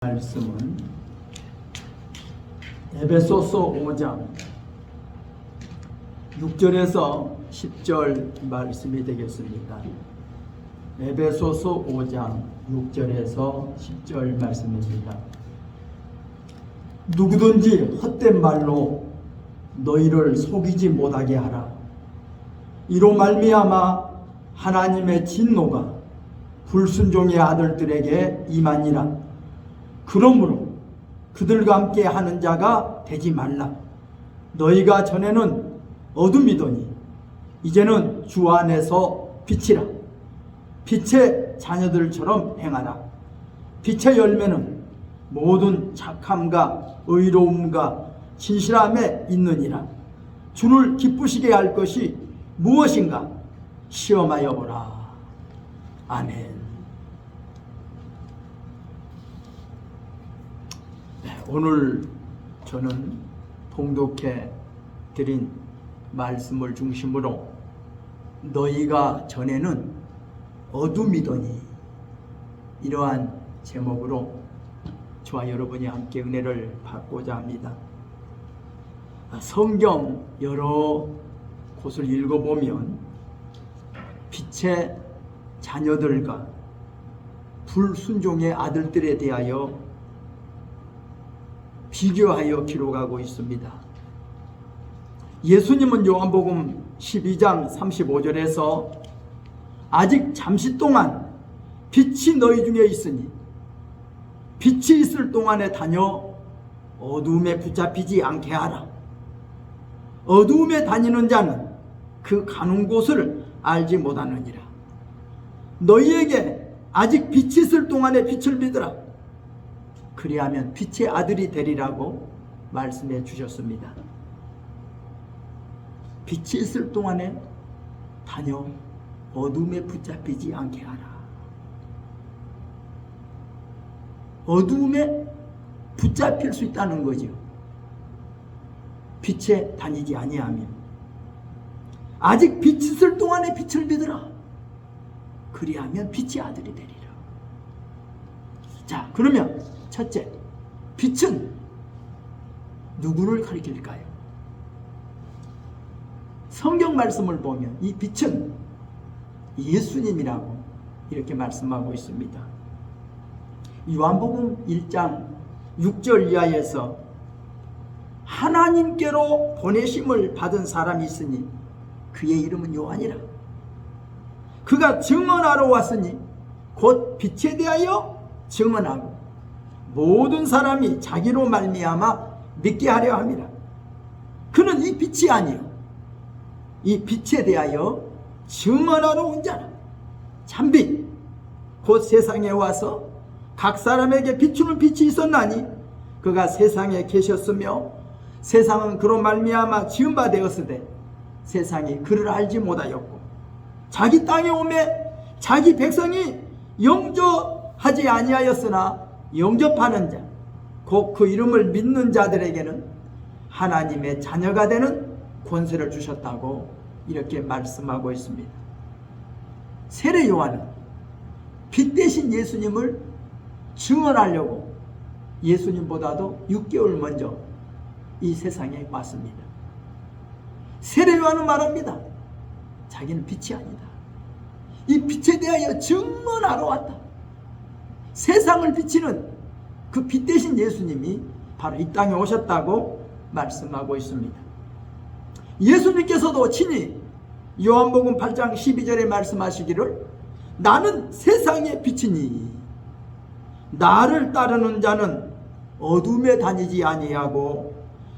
말씀은 에베소서 5장 6절에서 10절 말씀이 되겠습니다. 에베소서 5장 6절에서 10절 말씀입니다. 누구든지 헛된 말로 너희를 속이지 못하게 하라. 이로 말미암아 하나님의 진노가 불순종의 아들들에게 임하니라. 그러므로 그들과 함께 하는 자가 되지 말라. 너희가 전에는 어둠이더니 이제는 주 안에서 빛이라. 빛의 자녀들처럼 행하라. 빛의 열매는 모든 착함과 의로움과 진실함에 있느니라. 주를 기쁘시게 할 것이 무엇인가 시험하여 보라. 아멘. 오늘 저는 봉독해 드린 말씀을 중심으로 너희가 전에는 어둠이더니 이러한 제목으로 저와 여러분이 함께 은혜를 받고자 합니다. 성경 여러 곳을 읽어보면 빛의 자녀들과 불순종의 아들들에 대하여 비교하여 기록하고 있습니다. 예수님은 요한복음 12장 35절에서 아직 잠시 동안 빛이 너희 중에 있으니 빛이 있을 동안에 다녀 어두움에 붙잡히지 않게 하라. 어두움에 다니는 자는 그 가는 곳을 알지 못하느니라. 너희에게 아직 빛이 있을 동안에 빛을 믿으라. 그리하면 빛의 아들이 되리라고 말씀해 주셨습니다. 빛이 있을 동안에 다녀 어둠에 붙잡히지 않게 하라. 어둠에 붙잡힐 수 있다는 거죠. 빛에 다니지 아니하면. 아직 빛이 있을 동안에 빛을 믿으라. 그리하면 빛의 아들이 되리라. 자, 그러면 첫째, 빛은 누구를 가리킬까요? 성경 말씀을 보면 이 빛은 예수님이라고 이렇게 말씀하고 있습니다. 요한복음 1장 6절 이하에서 하나님께로 보내심을 받은 사람이 있으니 그의 이름은 요한이라. 그가 증언하러 왔으니 곧 빛에 대하여 증언하고 모든 사람이 자기로 말미암아 믿게 하려 함이라. 그는 이 빛이 아니요 이 빛에 대하여 증언하러 온 자라. 참빛 곧 세상에 와서 각 사람에게 비추는 빛이 있었나니 그가 세상에 계셨으며 세상은 그로 말미암아 지은 바 되었으되 세상이 그를 알지 못하였고 자기 땅에 오매 자기 백성이 영접하지 아니하였으나 영접하는 자, 곧 그 이름을 믿는 자들에게는 하나님의 자녀가 되는 권세를 주셨다고 이렇게 말씀하고 있습니다. 세례 요한은 빛 대신 예수님을 증언하려고 예수님보다도 6개월 먼저 이 세상에 왔습니다. 세례 요한은 말합니다. 자기는 빛이 아니다. 이 빛에 대하여 증언하러 왔다. 세상을 비치는 그 빛 대신 예수님이 바로 이 땅에 오셨다고 말씀하고 있습니다. 예수님께서도 친히 요한복음 8장 12절에 말씀하시기를 나는 세상의 빛이니 나를 따르는 자는 어둠에 다니지 아니하고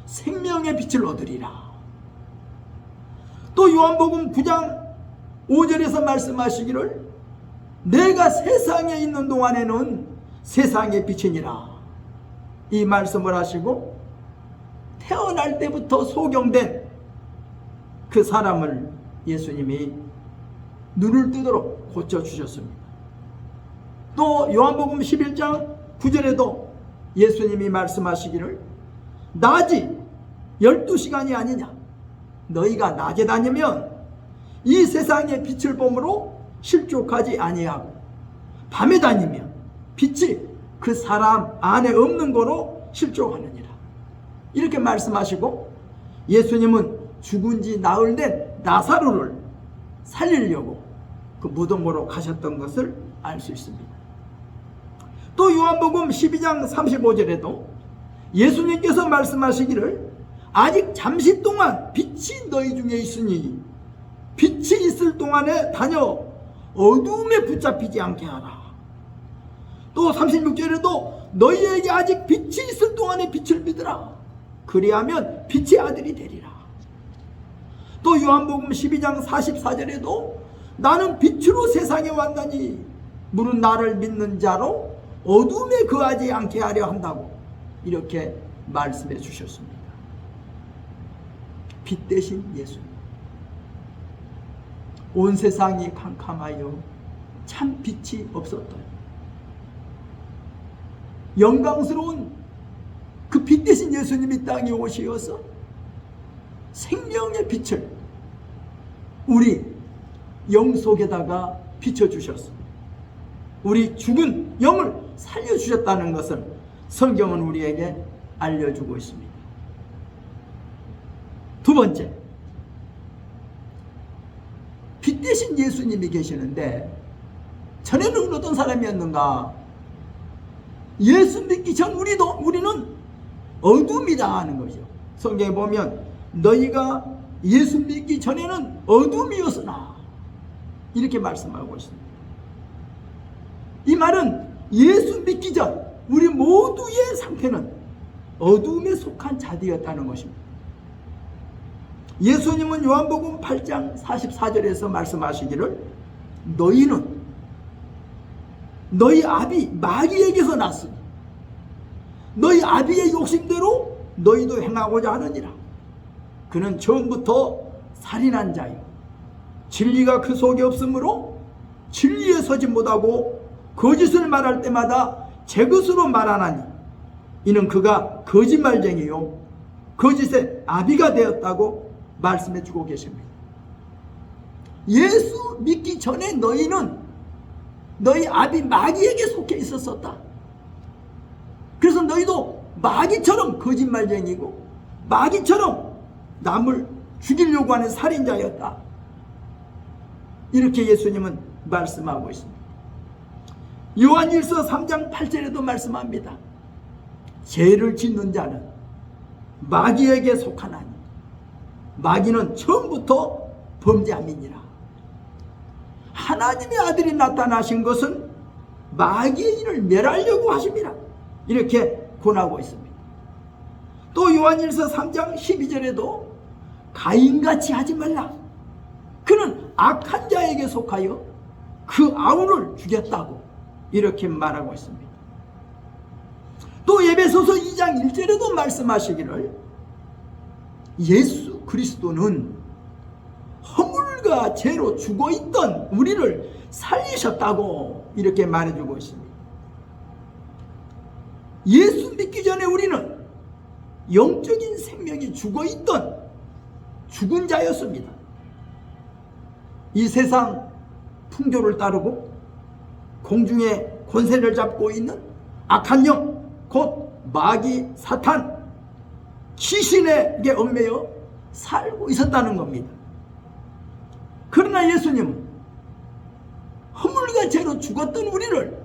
생명의 빛을 얻으리라. 또 요한복음 9장 5절에서 말씀하시기를 내가 세상에 있는 동안에는 세상의 빛이니라. 이 말씀을 하시고 태어날 때부터 소경된 그 사람을 예수님이 눈을 뜨도록 고쳐주셨습니다. 또 요한복음 11장 9절에도 예수님이 말씀하시기를 낮이 12시간이 아니냐. 너희가 낮에 다니면 이 세상의 빛을 보므로 실족하지 아니하고 밤에 다니면 빛이 그 사람 안에 없는 거로 실족하느니라. 이렇게 말씀하시고 예수님은 죽은 지 나흘 된 나사로를 살리려고 그 무덤으로 가셨던 것을 알 수 있습니다. 또 요한복음 12장 35절에도 예수님께서 말씀하시기를 아직 잠시 동안 빛이 너희 중에 있으니 빛이 있을 동안에 다녀 어두움에 붙잡히지 않게 하라. 또 36절에도 너희에게 아직 빛이 있을 동안에 빛을 믿으라. 그리하면 빛의 아들이 되리라. 또 요한복음 12장 44절에도 나는 빛으로 세상에 왔나니 물은 나를 믿는 자로 어둠에 거하지 않게 하려 한다고 이렇게 말씀해 주셨습니다. 빛 대신 예수님. 온 세상이 캄캄하여 참 빛이 없었던 영광스러운 그 빛 대신 예수님이 땅에 오시어서 생명의 빛을 우리 영 속에다가 비춰주셨습니다. 우리 죽은 영을 살려주셨다는 것을 성경은 우리에게 알려주고 있습니다. 두 번째, 빛 대신 예수님이 계시는데 전에는 어떤 사람이었는가? 예수 믿기 전 우리는 어둠이다 하는 거죠. 성경에 보면 너희가 예수 믿기 전에는 어둠이었으나 이렇게 말씀하고 있습니다. 이 말은 예수 믿기 전 우리 모두의 상태는 어둠에 속한 자들이었다는 것입니다. 예수님은 요한복음 8장 44절에서 말씀하시기를 너희는 너희 아비 마귀에게서 났으니 너희 아비의 욕심대로 너희도 행하고자 하느니라. 그는 처음부터 살인한 자요 진리가 그 속에 없으므로 진리에 서지 못하고 거짓을 말할 때마다 제 것으로 말하나니 이는 그가 거짓말쟁이요 거짓의 아비가 되었다고 말씀해 주고 계십니다. 예수 믿기 전에 너희는 너희 아비 마귀에게 속해 있었었다. 그래서 너희도 마귀처럼 거짓말쟁이고 마귀처럼 남을 죽이려고 하는 살인자였다. 이렇게 예수님은 말씀하고 있습니다. 요한일서 3장 8절에도 말씀합니다. 죄를 짓는 자는 마귀에게 속하나니 마귀는 처음부터 범죄함이니라. 하나님의 아들이 나타나신 것은 마귀의 일을 멸하려고 하십니다. 이렇게 권하고 있습니다. 또 요한일서 3장 12절에도 가인같이 하지 말라. 그는 악한 자에게 속하여 그 아우를 죽였다고 이렇게 말하고 있습니다. 또 에베소서 2장 1절에도 말씀하시기를 예수 그리스도는 허물과 죄로 죽어있던 우리를 살리셨다고 이렇게 말해주고 있습니다. 예수 믿기 전에 우리는 영적인 생명이 죽어있던 죽은 자였습니다. 이 세상 풍조를 따르고 공중의 권세를 잡고 있는 악한 영, 곧 마귀, 사탄, 귀신에게 얽매여 살고 있었다는 겁니다. 그러나 예수님은 허물과 죄로 죽었던 우리를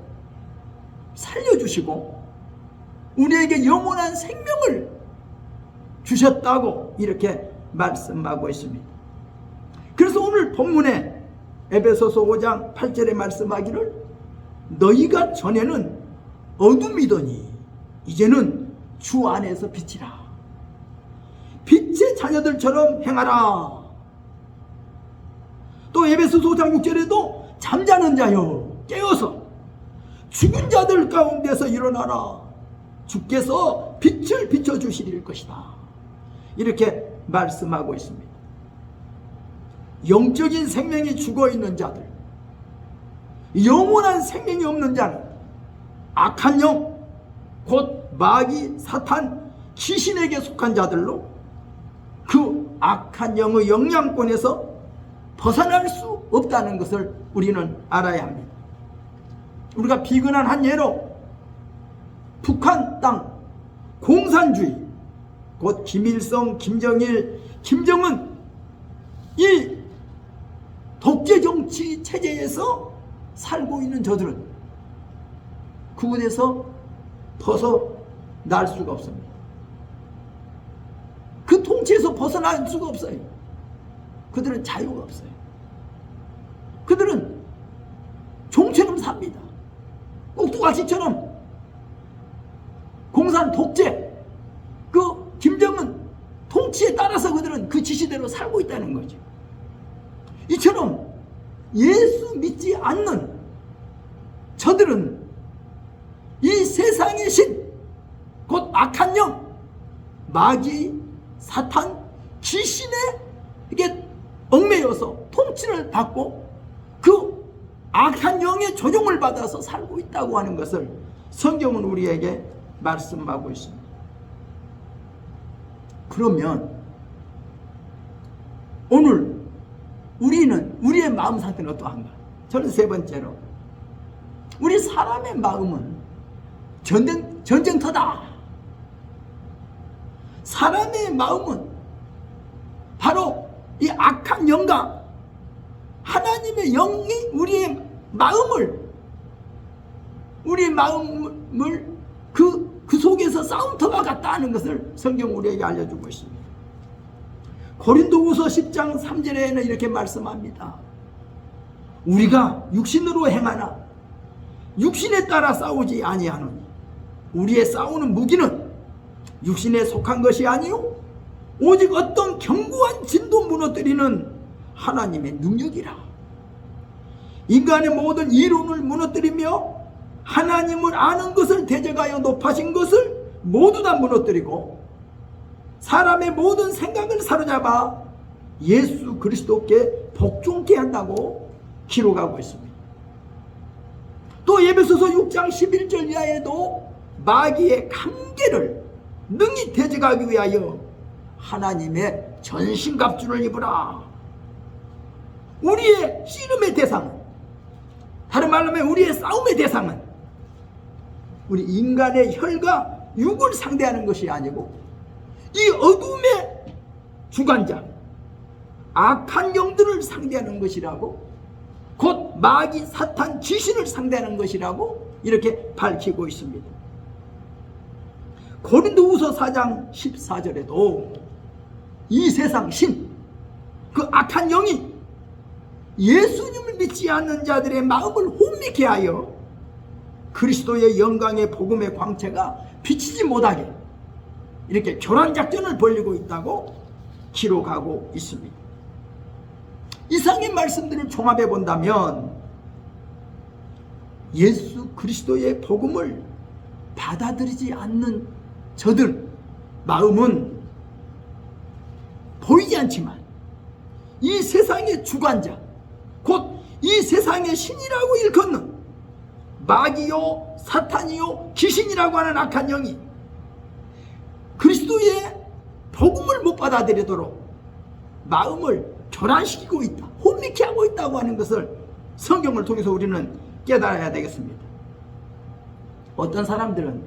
살려주시고 우리에게 영원한 생명을 주셨다고 이렇게 말씀하고 있습니다. 그래서 오늘 본문에 에베소서 5장 8절에 말씀하기를 너희가 전에는 어둠이더니 이제는 주 안에서 빛이라. 빛의 자녀들처럼 행하라. 또 에베소서 5장 6절에도 잠자는 자여 깨어서 죽은 자들 가운데서 일어나라. 주께서 빛을 비춰주실 것이다. 이렇게 말씀하고 있습니다. 영적인 생명이 죽어있는 자들, 영원한 생명이 없는 자는 악한 영, 곧 마귀, 사탄, 귀신에게 속한 자들로 그 악한 영의 영향권에서 벗어날 수 없다는 것을 우리는 알아야 합니다. 우리가 비근한 한 예로 북한 땅 공산주의, 곧 김일성, 김정일, 김정은, 이 독재 정치 체제에서 살고 있는 저들은 그곳에서 벗어날 수가 없습니다. 그 통치에서 벗어날 수가 없어요. 그들은 자유가 없어요. 그들은 종처럼 삽니다. 꼭두각시처럼 공산 독재, 그 김정은 통치에 따라서 그들은 그 지시대로 살고 있다는 거죠. 이처럼 예수 믿지 않는 저들은 이 세상의 신, 곧 악한 영, 마귀, 사탄, 귀신에게 얽매여서 통치를 받고 그 악한 영의 조종을 받아서 살고 있다고 하는 것을 성경은 우리에게 말씀하고 있습니다. 그러면 오늘 우리의 마음 상태는 어떠한가? 저는 세 번째로, 우리 사람의 마음은 전쟁터다. 사람의 마음은 바로 이 악한 영과 하나님의 영이 우리의 마음을 그 속에서 싸움터가 같다 하는 것을 성경 우리에게 알려주고 있습니다. 고린도후서 10장 3절에는 이렇게 말씀합니다. 우리가 육신으로 행하나 육신에 따라 싸우지 아니하노니 우리의 싸우는 무기는 육신에 속한 것이 아니요 오직 어떤 견고한 진도 무너뜨리는 하나님의 능력이라. 인간의 모든 이론을 무너뜨리며 하나님을 아는 것을 대적하여 높아진 것을 모두 다 무너뜨리고 사람의 모든 생각을 사로잡아 예수 그리스도께 복종케 한다고 기록하고 있습니다. 또 에베소서 6장 11절 이하에도 마귀의 강계를 능히 대적하기 위하여 하나님의 전신갑주를 입으라. 우리의 씨름의 대상은, 다른 말로 하면 우리의 싸움의 대상은 우리 인간의 혈과 육을 상대하는 것이 아니고 이 어둠의 주관자 악한 영들을 상대하는 것이라고, 곧 마귀, 사탄, 귀신을 상대하는 것이라고 이렇게 밝히고 있습니다. 고린도후서 4장 14절에도 이 세상 신, 그 악한 영이 예수님을 믿지 않는 자들의 마음을 혼미케 하여 그리스도의 영광의 복음의 광채가 비치지 못하게 이렇게 교란 작전을 벌이고 있다고 기록하고 있습니다. 이상의 말씀들을 종합해 본다면 예수 그리스도의 복음을 받아들이지 않는 저들 마음은 보이지 않지만 이 세상의 주관자, 곧 이 세상의 신이라고 일컫는 마귀요, 사탄이요, 귀신이라고 하는 악한 영이 그리스도의 복음을 못 받아들이도록 마음을 교란시키고 있다, 혼미케 하고 있다고 하는 것을 성경을 통해서 우리는 깨달아야 되겠습니다. 어떤 사람들은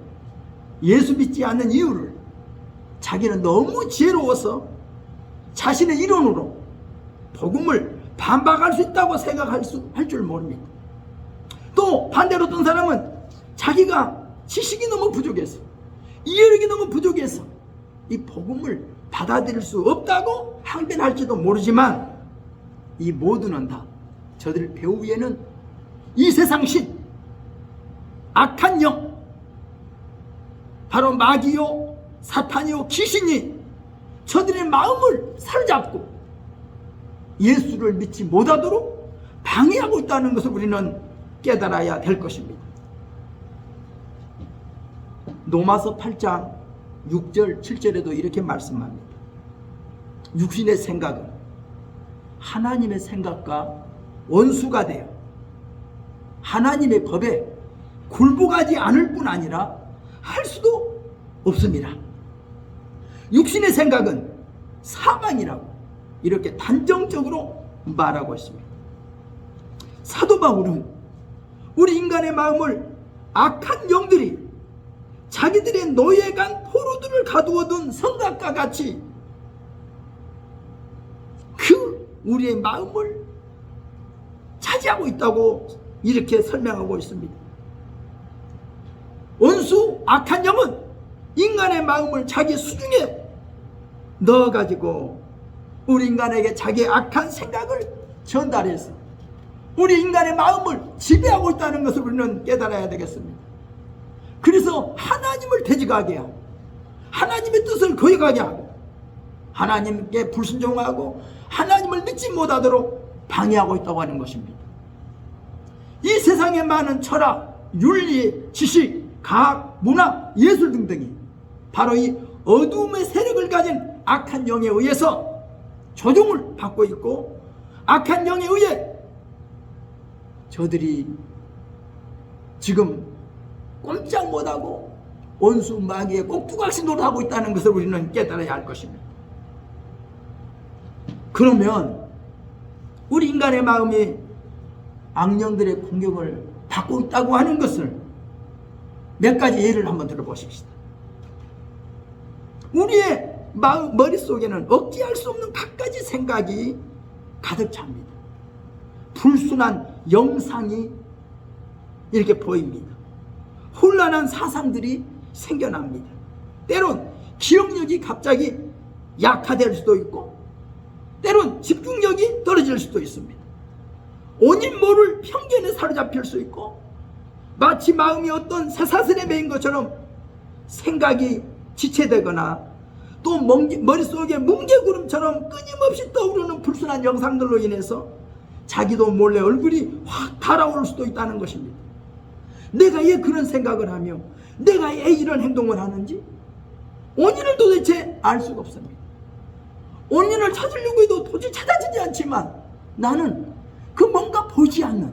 예수 믿지 않는 이유를 자기는 너무 지혜로워서 자신의 이론으로 복음을 반박할 수 있다고 생각할 줄 모릅니다. 또 반대로 어떤 사람은 자기가 지식이 너무 부족해서, 이해력이 너무 부족해서 이 복음을 받아들일 수 없다고 항변할지도 모르지만 이 모두는 다 저들 배후 위에는 이 세상 신, 악한 영, 바로 마귀요, 사탄이요, 귀신이 저들의 마음을 사로잡고 예수를 믿지 못하도록 방해하고 있다는 것을 우리는 깨달아야 될 것입니다. 로마서 8장 6절 7절에도 이렇게 말씀합니다. 육신의 생각은 하나님의 생각과 원수가 되어 하나님의 법에 굴복하지 않을 뿐 아니라 할 수도 없습니다. 육신의 생각은 사망이라고 이렇게 단정적으로 말하고 있습니다. 사도 바울은 우리 인간의 마음을 악한 영들이 자기들의 노예간 포로들을 가두어둔 성곽과 같이 그 우리의 마음을 차지하고 있다고 이렇게 설명하고 있습니다. 원수 악한 영은 인간의 마음을 자기 수중에 넣어가지고 우리 인간에게 자기의 악한 생각을 전달해서 우리 인간의 마음을 지배하고 있다는 것을 우리는 깨달아야 되겠습니다. 그래서 하나님을 대적하게 하고 하나님의 뜻을 거역하게 하고 하나님께 불순종하고 하나님을 믿지 못하도록 방해하고 있다고 하는 것입니다. 이 세상에 많은 철학, 윤리, 지식, 과학, 문화, 예술 등등이 바로 이 어둠의 세력을 가진 악한 영에 의해서 조종을 받고 있고 악한 영에 의해 저들이 지금 꼼짝 못하고 원수 마귀의 꼭두각시 노릇하고 있다는 것을 우리는 깨달아야 할 것입니다. 그러면 우리 인간의 마음이 악령들의 공격을 받고 있다고 하는 것을 몇 가지 예를 한번 들어보십시다. 우리의 머릿속에는 억제할 수 없는 갖가지 생각이 가득 찹니다. 불순한 영상이 이렇게 보입니다. 혼란한 사상들이 생겨납니다. 때론 기억력이 갑자기 약화될 수도 있고 때론 집중력이 떨어질 수도 있습니다. 원인 모를 편견에 사로잡힐 수 있고 마치 마음이 어떤 쇠사슬에 매인 것처럼 생각이 지체되거나 또 머릿속에 뭉게구름처럼 끊임없이 떠오르는 불순한 영상들로 인해서 자기도 몰래 얼굴이 확 달아오를 수도 있다는 것입니다. 내가 왜 그런 생각을 하며 내가 왜 이런 행동을 하는지 원인을 도대체 알 수가 없습니다. 원인을 찾으려고 해도 도저히 찾아지지 않지만 나는 그 뭔가 보이지 않는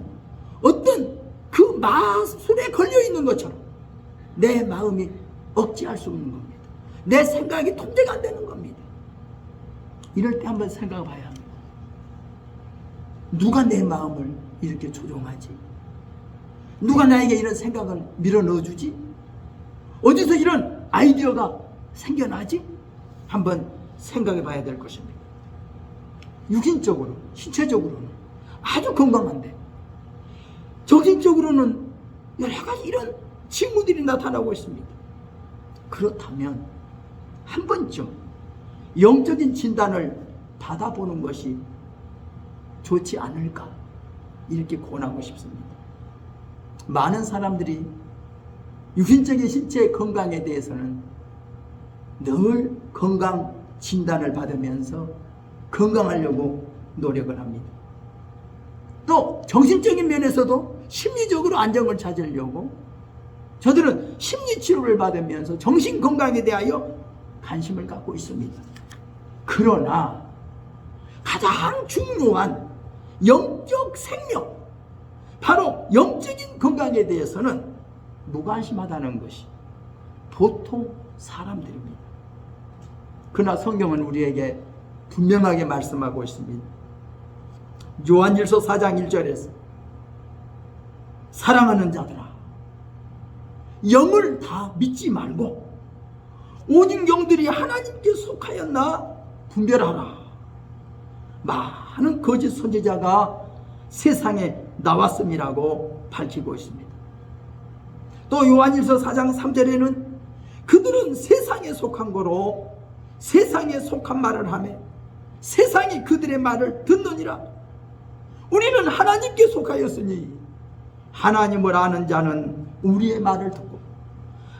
어떤 그 마술에 걸려있는 것처럼 내 마음이 억제할 수 없는 겁니다. 내 생각이 통제가 안 되는 겁니다. 이럴 때 한번 생각해 봐야 합니다. 누가 내 마음을 이렇게 조종하지? 누가 나에게 이런 생각을 밀어넣어주지? 어디서 이런 아이디어가 생겨나지? 한번 생각해 봐야 될 것입니다. 육신적으로, 신체적으로는 아주 건강한데 정신적으로는 여러 가지 이런 징후들이 나타나고 있습니다. 그렇다면 한 번쯤 영적인 진단을 받아보는 것이 좋지 않을까 이렇게 권하고 싶습니다. 많은 사람들이 육신적인 신체의 건강에 대해서는 늘 건강 진단을 받으면서 건강하려고 노력을 합니다. 또 정신적인 면에서도 심리적으로 안정을 찾으려고 저들은 심리치료를 받으면서 정신건강에 대하여 관심을 갖고 있습니다. 그러나 가장 중요한 영적 생명, 바로 영적인 건강에 대해서는 무관심하다는 것이 보통 사람들입니다. 그러나 성경은 우리에게 분명하게 말씀하고 있습니다. 요한일서 4장 1절에서 사랑하는 자들아 영을 다 믿지 말고 오직 영들이 하나님께 속하였나 분별하라. 많은 거짓 선지자가 세상에 나왔음이라고 밝히고 있습니다. 또 요한일서 4장 3절에는 그들은 세상에 속한 거로 세상에 속한 말을 하며 세상이 그들의 말을 듣느니라. 우리는 하나님께 속하였으니 하나님을 아는 자는 우리의 말을 듣고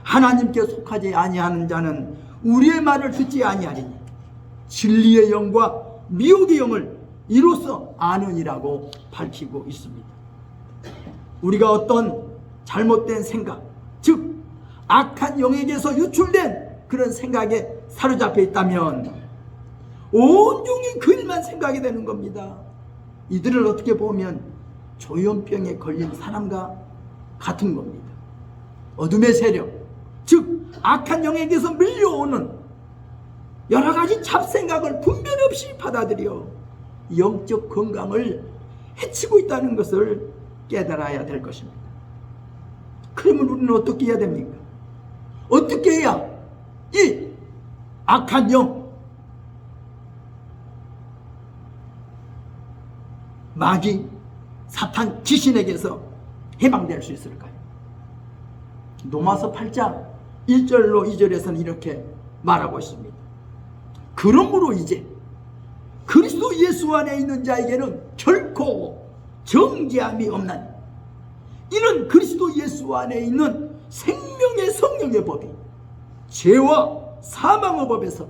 하나님께 속하지 아니하는 자는 우리의 말을 듣지 아니하리니 진리의 영과 미혹의 영을 이로써 아느니라고 밝히고 있습니다. 우리가 어떤 잘못된 생각, 즉 악한 영에게서 유출된 그런 생각에 사로잡혀 있다면 온종일 그 일만 생각이 되는 겁니다. 이들을 어떻게 보면 조현병에 걸린 사람과 같은 겁니다. 어둠의 세력, 즉 악한 영에게서 밀려오는 여러 가지 잡생각을 분별 없이 받아들여 영적 건강을 해치고 있다는 것을 깨달아야 될 것입니다. 그러면 우리는 어떻게 해야 됩니까? 어떻게 해야 이 악한 영, 마귀, 사탄, 귀신에게서 해방될 수 있을까요? 로마서 8장 1절로 2절에서는 이렇게 말하고 있습니다. 그러므로 이제 그리스도 예수 안에 있는 자에게는 결코 정죄함이 없나니 이는 그리스도 예수 안에 있는 생명의 성령의 법이 죄와 사망의 법에서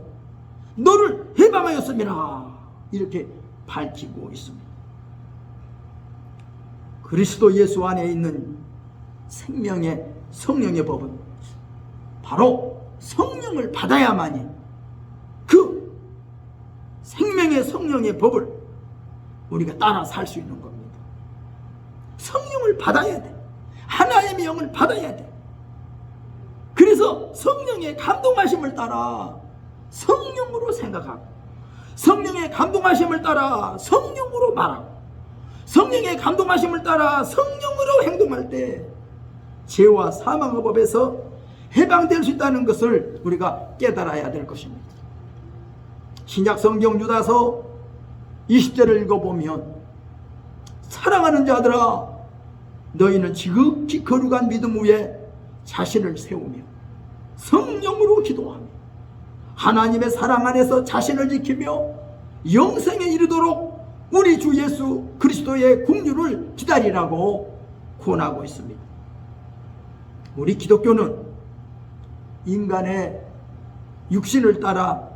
너를 해방하였음이라 이렇게 밝히고 있습니다. 그리스도 예수 안에 있는 생명의 성령의 법은 바로 성령을 받아야만이 그 생명의 성령의 법을 우리가 따라 살 수 있는 겁니다. 성령을 받아야 돼. 하나님의 영을 받아야 돼. 그래서 성령의 감동하심을 따라 성령으로 생각하고, 성령의 감동하심을 따라 성령으로 말하고, 성령의 감동하심을 따라 성령으로 행동할 때 죄와 사망의 법에서 해방될 수 있다는 것을 우리가 깨달아야 될 것입니다. 신약 성경 유다서 20절을 읽어보면 사랑하는 자들아 너희는 지극히 거룩한 믿음 위에 자신을 세우며 성령으로 기도하며 하나님의 사랑 안에서 자신을 지키며 영생에 이르도록 우리 주 예수 그리스도의 긍휼을 기다리라고 권하고 있습니다. 우리 기독교는 인간의 육신을 따라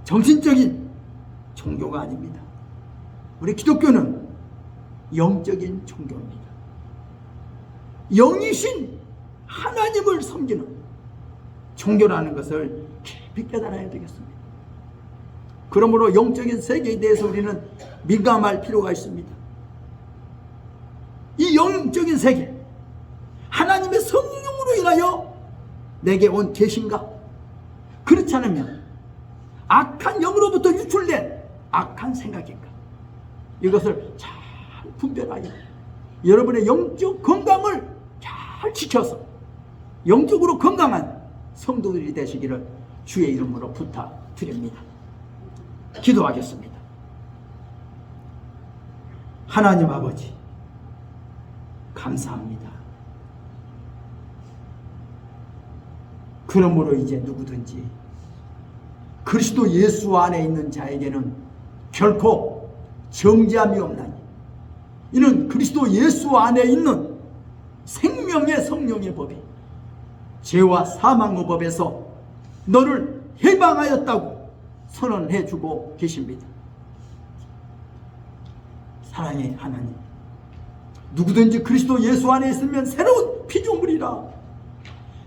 정신적인 종교가 아닙니다. 우리 기독교는 영적인 종교입니다. 영이신 하나님을 섬기는 종교라는 것을 깊이 깨달아야 되겠습니다. 그러므로 영적인 세계에 대해서 우리는 민감할 필요가 있습니다. 이 영적인 세계, 하나님의 성령으로 인하여 내게 온 계신가? 그렇지 않으면 악한 영으로부터 유출된 악한 생각인가? 이것을 잘 분별하여 여러분의 영적 건강을 잘 지켜서 영적으로 건강한 성도들이 되시기를 주의 이름으로 부탁드립니다. 기도하겠습니다. 하나님 아버지, 감사합니다. 그러므로 이제 누구든지 그리스도 예수 안에 있는 자에게는 결코 정죄함이 없나니 이는 그리스도 예수 안에 있는 생명의 성령의 법이 죄와 사망의 법에서 너를 해방하였다고 선언해 주고 계십니다. 사랑의 하나님, 누구든지 그리스도 예수 안에 있으면 새로운 피조물이라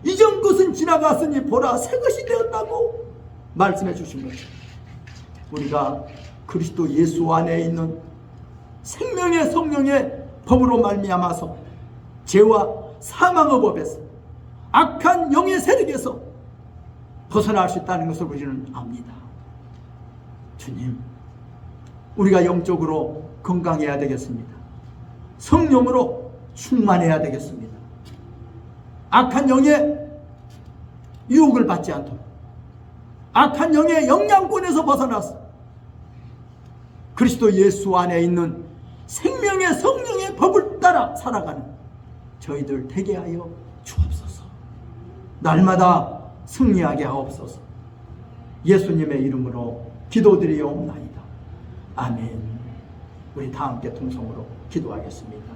이전 것은 지나갔으니 보라 새 것이 되었다고 말씀해 주신 거죠. 우리가 그리스도 예수 안에 있는 생명의 성령의 법으로 말미암아서 죄와 사망의 법에서 악한 영의 세력에서 벗어날 수 있다는 것을 우리는 압니다. 주님, 우리가 영적으로 건강해야 되겠습니다. 성령으로 충만해야 되겠습니다. 악한 영의 유혹을 받지 않도록, 악한 영의 영향권에서 벗어나서 그리스도 예수 안에 있는 생명의 성령의 법을 따라 살아가는 저희들 되게 하여 주옵소서. 날마다 승리하게 하옵소서. 예수님의 이름으로 기도드리옵나이다. 아멘. 우리 다 함께 통성으로 기도하겠습니다.